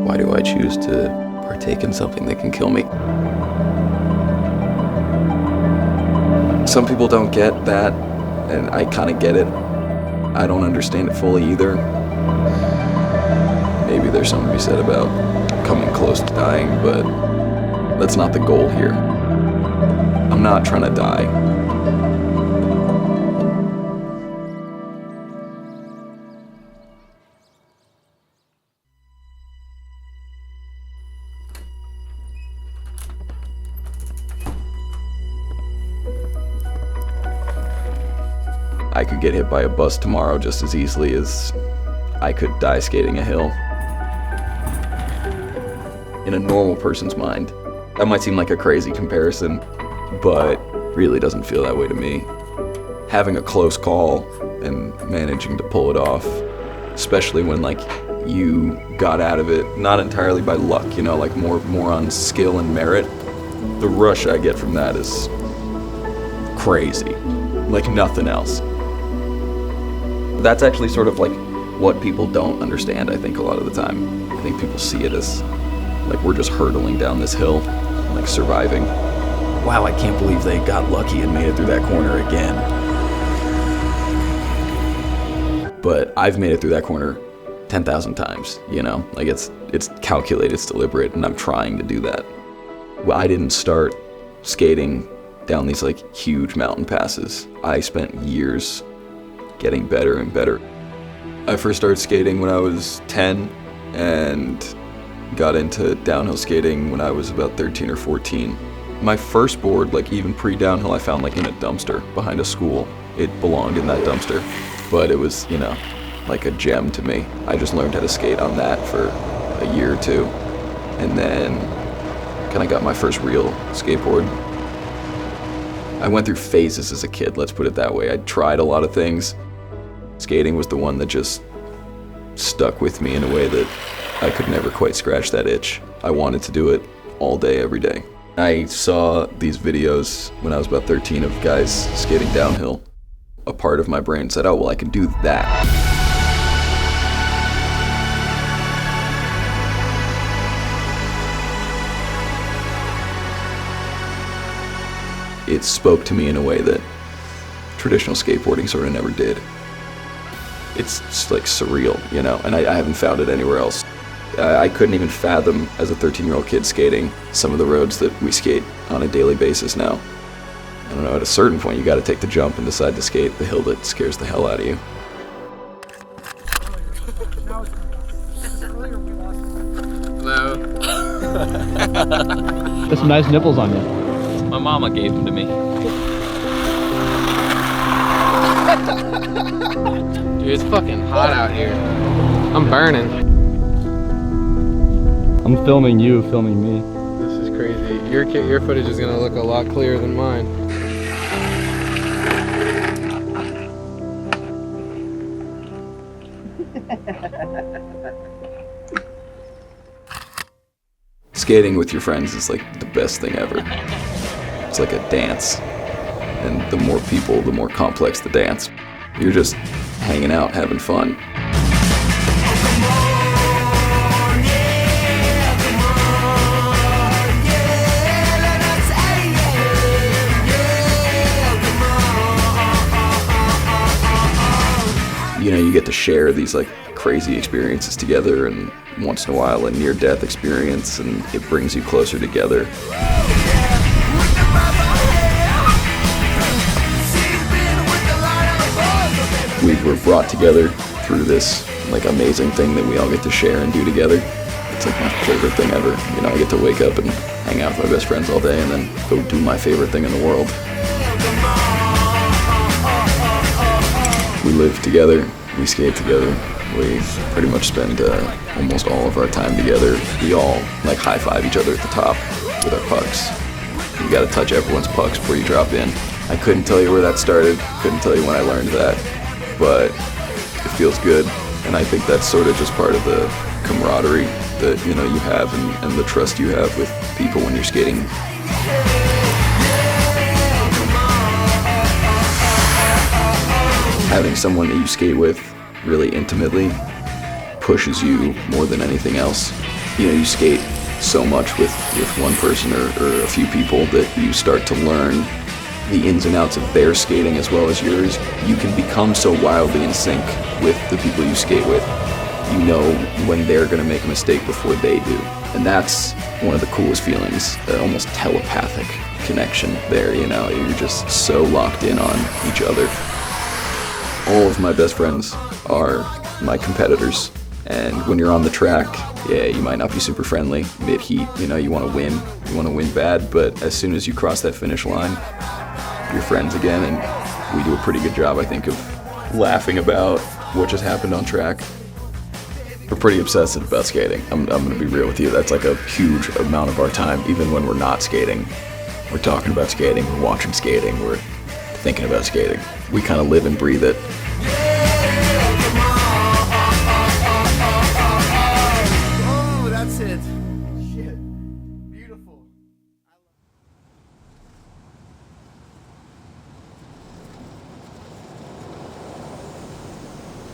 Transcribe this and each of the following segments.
Why do I choose to partake in something that can kill me? Some people don't get that, and I kind of get it. I don't understand it fully either. Maybe there's something to be said about coming close to dying, but that's not the goal here. I'm not trying to die. I could get hit by a bus tomorrow just as easily as I could die skating a hill. In a normal person's mind, that might seem like a crazy comparison, but really doesn't feel that way to me. Having a close call and managing to pull it off, especially when like you got out of it, not entirely by luck, you know, like more on skill and merit. The rush I get from that is crazy, like nothing else. That's actually sort of like what people don't understand, I think, a lot of the time. I think people see it as like we're just hurtling down this hill, like surviving. Wow, I can't believe they got lucky and made it through that corner again. But I've made it through that corner 10,000 times, you know? Like it's calculated, it's deliberate, and I'm trying to do that. Well, I didn't start skating down these like huge mountain passes. I spent years getting better and better. I first started skating when I was 10 and got into downhill skating when I was about 13 or 14. My first board, like even pre-downhill, I found like in a dumpster behind a school. It belonged in that dumpster, but it was, you know, like a gem to me. I just learned how to skate on that for a year or two, and then kind of got my first real skateboard. I went through phases as a kid, let's put it that way. I tried a lot of things. Skating was the one that just stuck with me in a way that I could never quite scratch that itch. I wanted to do it all day, every day. I saw these videos when I was about 13 of guys skating downhill. A part of my brain said, oh, well, I can do that. It spoke to me in a way that traditional skateboarding sort of never did. It's just like surreal, you know, and I haven't found it anywhere else. I couldn't even fathom as a 13-year-old kid skating some of the roads that we skate on a daily basis now. I don't know, at a certain point you gotta take the jump and decide to skate the hill that scares the hell out of you. Hello. There's some nice nipples on you. My mama gave them to me. Dude, it's fucking hot out here. I'm burning. I'm filming you, filming me. This is crazy. Your footage is gonna look a lot clearer than mine. Skating with your friends is like the best thing ever. It's like a dance. And the more people, the more complex the dance. You're just hanging out, having fun. You know, you get to share these like crazy experiences together, and once in a while a near-death experience, and it brings you closer together. We were brought together through this like amazing thing that we all get to share and do together. It's like my favorite thing ever. You know, I get to wake up and hang out with my best friends all day and then go do my favorite thing in the world. We live together, we skate together, we pretty much spend almost all of our time together. We all like high-five each other at the top with our pucks. You gotta touch everyone's pucks before you drop in. I couldn't tell you where that started, couldn't tell you when I learned that, but it feels good, and I think that's sort of just part of the camaraderie that, you know, you have and the trust you have with people when you're skating. Having someone that you skate with really intimately pushes you more than anything else. You skate so much with one person or a few people that you start to learn the ins and outs of their skating as well as yours. You can become so wildly in sync with the people you skate with. You know when they're gonna make a mistake before they do. And that's one of the coolest feelings, almost telepathic connection there, You're just so locked in on each other. All of my best friends are my competitors. And when you're on the track, yeah, you might not be super friendly mid-heat. You want to win. You want to win bad, but as soon as you cross that finish line, you're friends again, and we do a pretty good job, I think, of laughing about what just happened on track. We're pretty obsessive about skating. I'm going to be real with you. That's like a huge amount of our time, even when we're not skating. We're talking about skating, we're watching skating, we're thinking about skating. We kind of live and breathe it. Oh, that's it. Shit. Beautiful.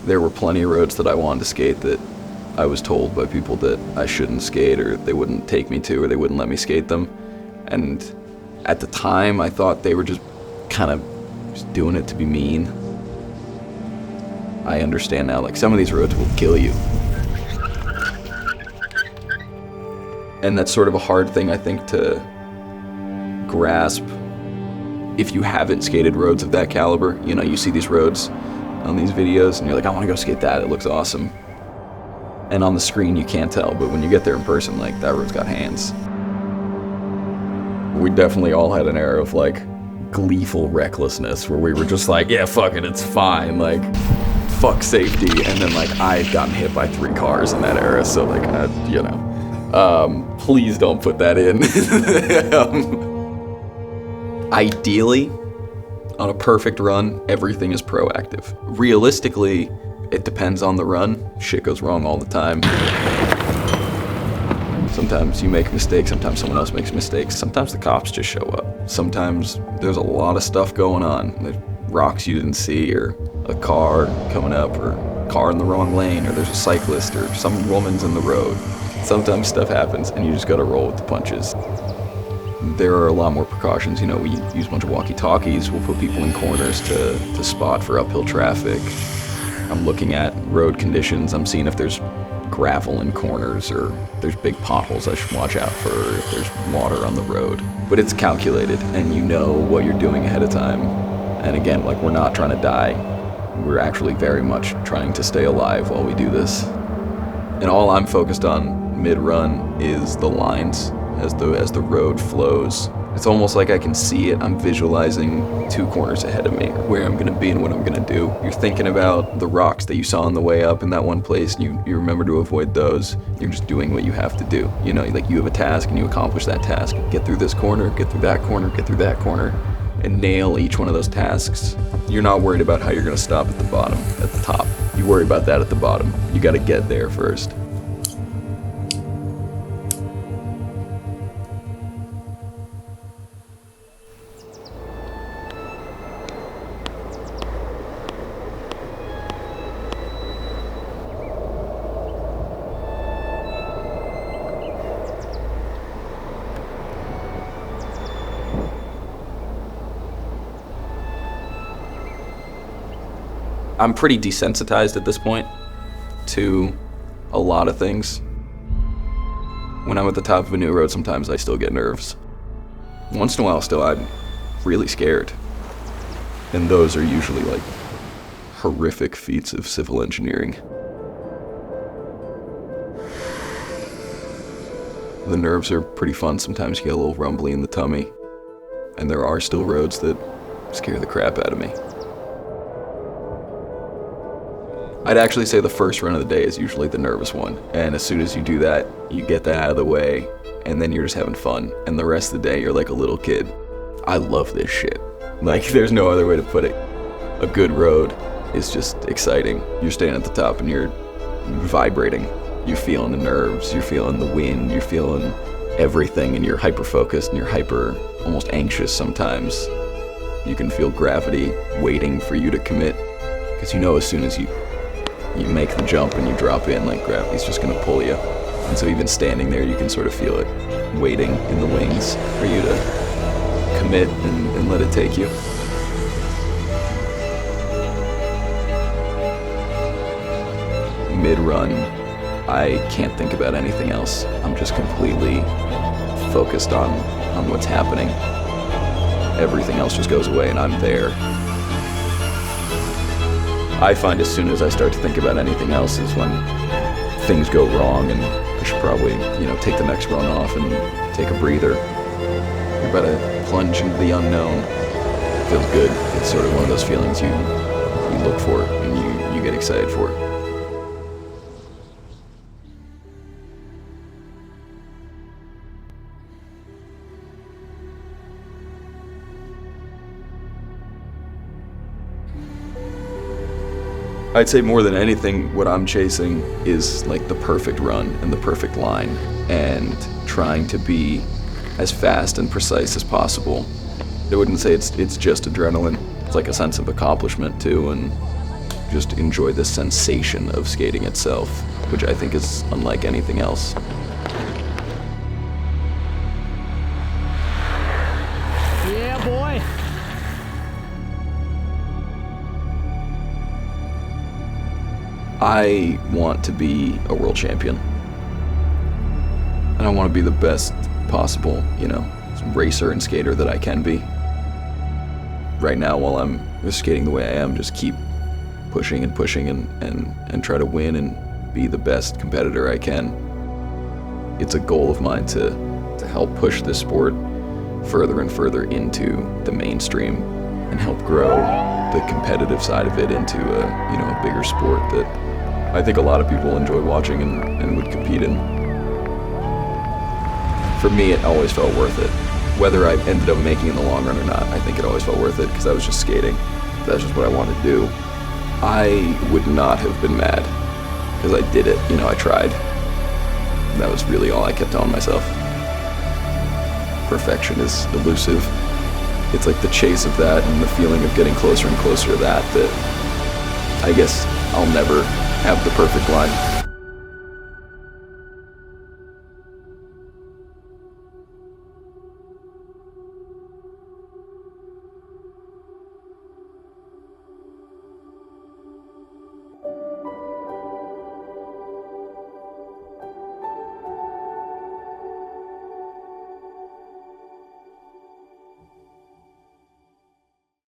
There were plenty of roads that I wanted to skate that I was told by people that I shouldn't skate, or they wouldn't take me to, or they wouldn't let me skate them. And at the time, I thought they were just kind of just doing it to be mean. I understand now, like, some of these roads will kill you. And that's sort of a hard thing, I think, to grasp if you haven't skated roads of that caliber. You see these roads on these videos and you're like, I want to go skate that, it looks awesome. And on the screen you can't tell, but when you get there in person, like, that road's got hands. We definitely all had an era of like gleeful recklessness where we were just like, yeah, fuck it, it's fine, like, fuck safety. And then like I've gotten hit by 3 cars in that era, so like, please don't put that in. Ideally, on a perfect run, everything is proactive. Realistically, it depends on the run. Shit goes wrong all the time. Sometimes you make mistakes, sometimes someone else makes mistakes, sometimes the cops just show up. Sometimes there's a lot of stuff going on. There's rocks you didn't see, or a car coming up, or a car in the wrong lane, or there's a cyclist, or some woman's in the road. Sometimes stuff happens and you just gotta roll with the punches. There are a lot more precautions. We use a bunch of walkie-talkies. We'll put people in corners to spot for uphill traffic. I'm looking at road conditions. I'm seeing if there's gravel in corners or there's big potholes I should watch out for, if there's water on the road. But it's calculated and you know what you're doing ahead of time. And again, like, we're not trying to die. We're actually very much trying to stay alive while we do this. And all I'm focused on mid-run is the lines as the road flows. It's almost like I can see it. I'm visualizing 2 corners ahead of me, where I'm gonna be and what I'm gonna do. You're thinking about the rocks that you saw on the way up in that one place, and you remember to avoid those. You're just doing what you have to do. Like, you have a task and you accomplish that task. Get through this corner, get through that corner, get through that corner, and nail each one of those tasks. You're not worried about how you're gonna stop at the bottom, at the top. You worry about that at the bottom. You gotta get there first. I'm pretty desensitized at this point to a lot of things. When I'm at the top of a new road, sometimes I still get nerves. Once in a while still, I'm really scared. And those are usually like horrific feats of civil engineering. The nerves are pretty fun. Sometimes you get a little rumbly in the tummy. And there are still roads that scare the crap out of me. I'd actually say the first run of the day is usually the nervous one. And as soon as you do that, you get that out of the way, and then you're just having fun. And the rest of the day, you're like a little kid. I love this shit. Like, there's no other way to put it. A good road is just exciting. You're staying at the top and you're vibrating. You're feeling the nerves, you're feeling the wind, you're feeling everything, and you're hyper-focused and you're almost anxious sometimes. You can feel gravity waiting for you to commit, because as soon as you make the jump and you drop in, like, gravity's just gonna pull you. And so even standing there, you can sort of feel it waiting in the wings for you to commit and let it take you. Mid-run, I can't think about anything else. I'm just completely focused on what's happening. Everything else just goes away and I'm there. I find as soon as I start to think about anything else is when things go wrong and I should probably, take the next run off and take a breather. You're about to plunge into the unknown. It feels good. It's sort of one of those feelings you look for and you get excited for. I'd say more than anything, what I'm chasing is like the perfect run and the perfect line, and trying to be as fast and precise as possible. I wouldn't say it's just adrenaline. It's like a sense of accomplishment too, and just enjoy the sensation of skating itself, which I think is unlike anything else. Yeah, boy. I want to be a world champion. And I want to be the best possible, racer and skater that I can be. Right now, while I'm just skating the way I am, just keep pushing and pushing and try to win and be the best competitor I can. It's a goal of mine to help push this sport further and further into the mainstream and help grow the competitive side of it into a bigger sport that I think a lot of people enjoy watching and would compete in. For me, it always felt worth it. Whether I ended up making it in the long run or not, I think it always felt worth it because I was just skating. That's just what I wanted to do. I would not have been mad because I did it. I tried. That was really all I kept telling myself. Perfection is elusive. It's like the chase of that and the feeling of getting closer and closer to that I guess I'll never have the perfect line.